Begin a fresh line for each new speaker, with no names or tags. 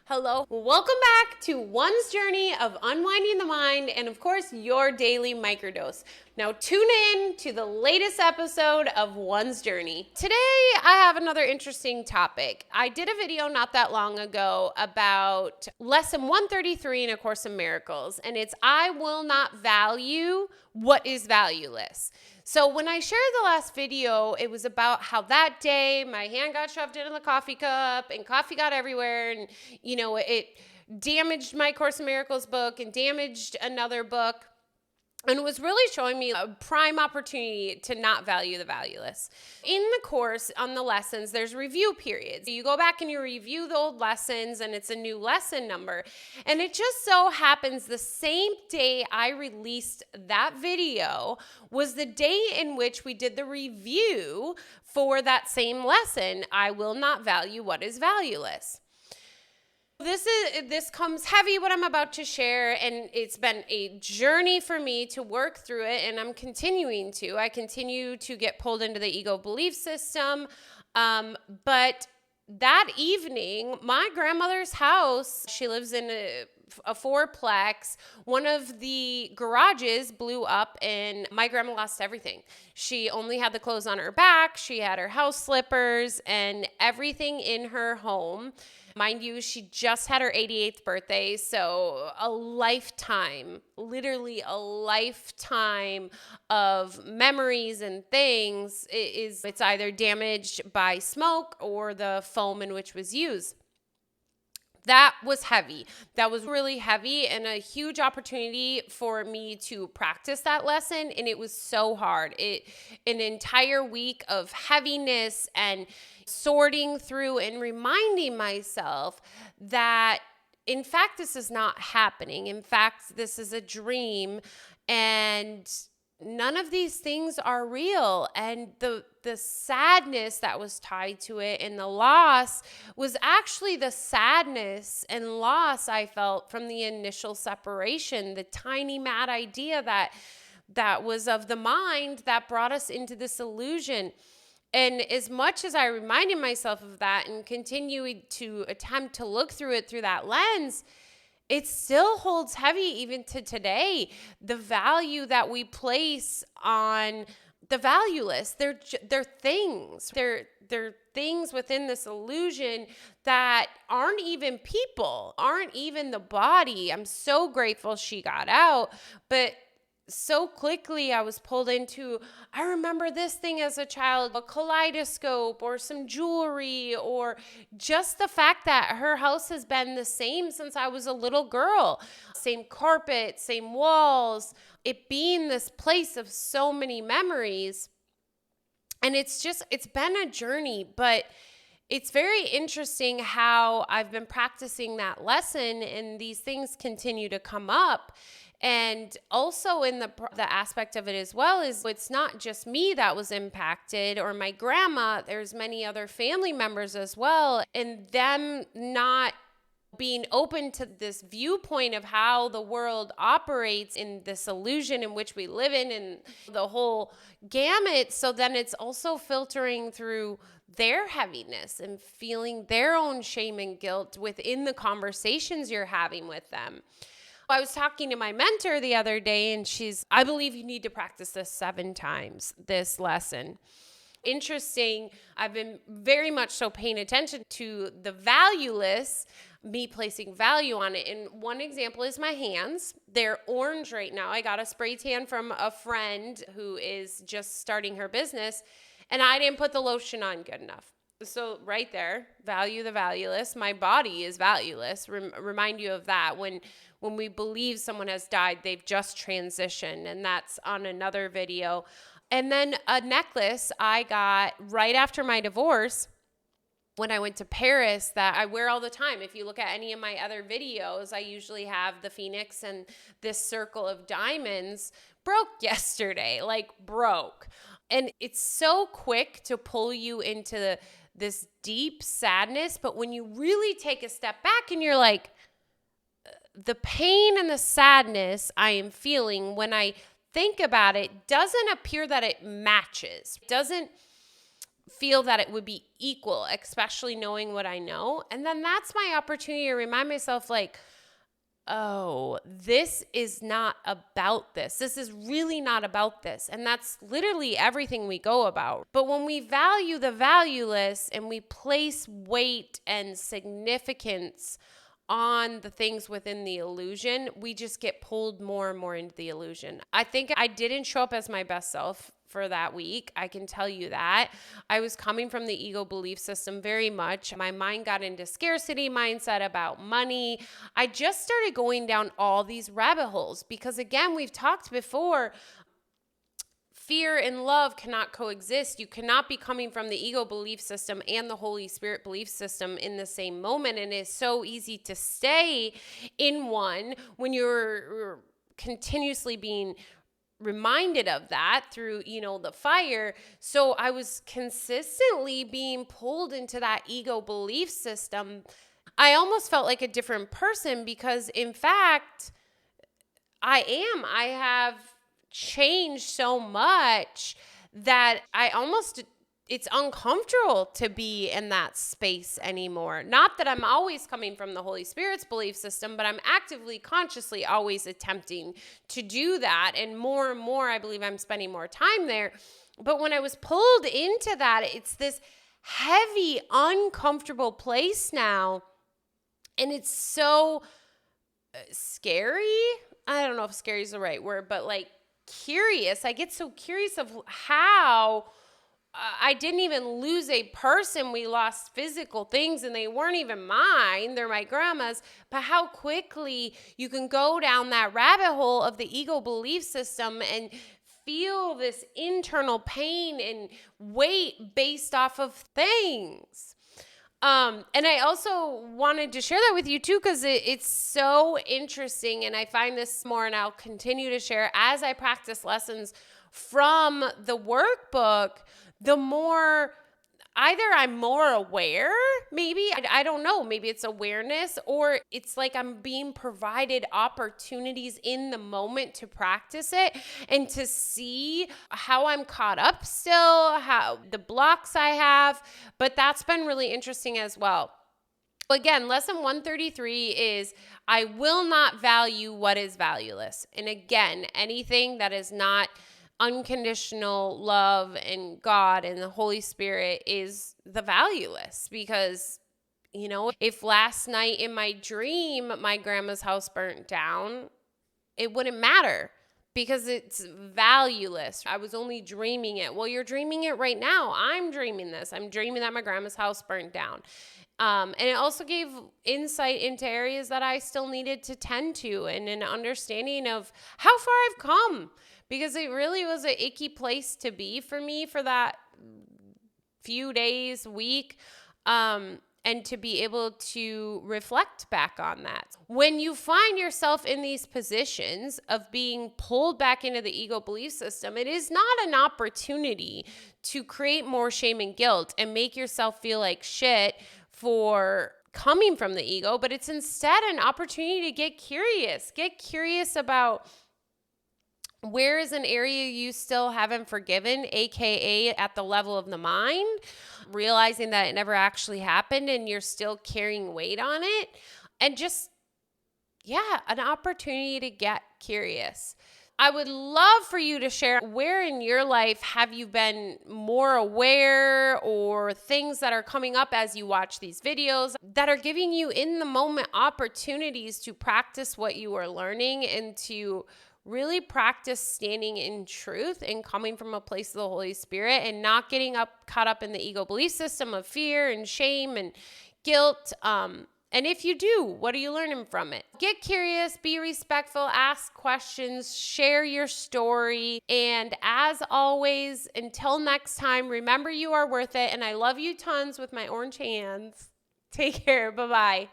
Hello, welcome back to one's journey of unwinding the mind and of course your daily microdose. Now tune in to the latest episode of One's Journey. Today I have another interesting topic. I did a video not that long ago about lesson 133 in A Course in Miracles, and it's I will not value what is valueless. So when I shared the last video, it was about how that day my hand got shoved into the coffee cup and coffee got everywhere, and it damaged my Course in Miracles book and damaged another book. And it was really showing me a prime opportunity to not value the valueless. In the course, on the lessons, there's review periods. You go back and you review the old lessons, and it's a new lesson number. And it just so happens the same day I released that video was the day in which we did the review for that same lesson, I will not value what is valueless. This comes heavy, what I'm about to share, and it's been a journey for me to work through it, and I'm continuing to. I continue to get pulled into the ego belief system, but that evening, my grandmother's house, she lives in a fourplex, one of the garages blew up and my grandma lost everything. She only had the clothes on her back, she had her house slippers and everything in her home. Mind you, she just had her 88th birthday, so a lifetime, literally a lifetime of memories and things. It's either damaged by smoke or the foam in which was used. That was heavy. That was really heavy and a huge opportunity for me to practice that lesson. And it was so hard. An entire week of heaviness and sorting through and reminding myself that, in fact, this is not happening. In fact, this is a dream, and none of these things are real. And the sadness that was tied to it and the loss was actually the sadness and loss I felt from the initial separation, the tiny mad idea that was of the mind that brought us into this illusion. And as much as I reminded myself of that and continued to attempt to look through it through that lens, it still holds heavy even to today. The value that we place on the valueless, they're things. They're things within this illusion that aren't even people, aren't even the body. I'm so grateful she got out, but so quickly I was pulled into, I remember this thing as a child, a kaleidoscope or some jewelry, or just the fact that her house has been the same since I was a little girl. Same carpet, same walls, it being this place of so many memories. And it's been a journey, but it's very interesting how I've been practicing that lesson and these things continue to come up. And also in the aspect of it as well is it's not just me that was impacted or my grandma, there's many other family members as well, and them not being open to this viewpoint of how the world operates in this illusion in which we live in and the whole gamut. So then it's also filtering through their heaviness and feeling their own shame and guilt within the conversations you're having with them. I was talking to my mentor the other day and I believe you need to practice this 7 times, this lesson. Interesting. I've been very much so paying attention to the valueless, me placing value on it. And one example is my hands. They're orange right now. I got a spray tan from a friend who is just starting her business, and I didn't put the lotion on good enough. So right there, value the valueless. My body is valueless. Remind you of that. When we believe someone has died, they've just transitioned, and that's on another video. And then a necklace I got right after my divorce when I went to Paris that I wear all the time. If you look at any of my other videos, I usually have the phoenix and this circle of diamonds. Broke yesterday, broke. And it's so quick to pull you into this deep sadness, but when you really take a step back and you're like, the pain and the sadness I am feeling when I think about it doesn't appear that it matches. It doesn't feel that it would be equal, especially knowing what I know. And then that's my opportunity to remind myself, like, oh, this is not about this. This is really not about this. And that's literally everything we go about. But when we value the valueless and we place weight and significance on the things within the illusion, we just get pulled more and more into the illusion. I think I didn't show up as my best self for that week. I can tell you that. I was coming from the ego belief system very much. My mind got into scarcity mindset about money. I just started going down all these rabbit holes because, again, we've talked before, fear and love cannot coexist. You cannot be coming from the ego belief system and the Holy Spirit belief system in the same moment. And it's so easy to stay in one when you're continuously being reminded of that through, the fire. So I was consistently being pulled into that ego belief system. I almost felt like a different person because, in fact, I have changed so much that it's uncomfortable to be in that space anymore. Not that I'm always coming from the Holy Spirit's belief system, but I'm actively, consciously always attempting to do that. And more, I believe I'm spending more time there. But when I was pulled into that, it's this heavy, uncomfortable place now. And it's so scary. I don't know if scary is the right word, but like curious. I get so curious of how I didn't even lose a person. We lost physical things and they weren't even mine. They're my grandma's. But how quickly you can go down that rabbit hole of the ego belief system and feel this internal pain and weight based off of things. And I also wanted to share that with you too, because it's so interesting. And I find this more, and I'll continue to share as I practice lessons from the workbook, the more either I'm more aware, maybe, I don't know, maybe it's awareness, or it's like I'm being provided opportunities in the moment to practice it and to see how I'm caught up still, how the blocks I have. But that's been really interesting as well. Again, lesson 133 is I will not value what is valueless. And again, anything that is not unconditional love and God and the Holy Spirit is the valueless, because if last night in my dream my grandma's house burnt down, it wouldn't matter because it's valueless. I was only dreaming it. Well, you're dreaming it right now. I'm dreaming this. I'm dreaming that my grandma's house burnt down. And it also gave insight into areas that I still needed to tend to, and an understanding of how far I've come. Because it really was an icky place to be for me for that few days, week, and to be able to reflect back on that. When you find yourself in these positions of being pulled back into the ego belief system, it is not an opportunity to create more shame and guilt and make yourself feel like shit for coming from the ego, but it's instead an opportunity to get curious about where is an area you still haven't forgiven, aka at the level of the mind, realizing that it never actually happened and you're still carrying weight on it. And just, an opportunity to get curious. I would love for you to share where in your life have you been more aware, or things that are coming up as you watch these videos that are giving you in the moment opportunities to practice what you are learning and to really practice standing in truth and coming from a place of the Holy Spirit and not getting caught up in the ego belief system of fear and shame and guilt. And if you do, what are you learning from it? Get curious, be respectful, ask questions, share your story. And as always, until next time, remember you are worth it. And I love you tons with my orange hands. Take care. Bye-bye.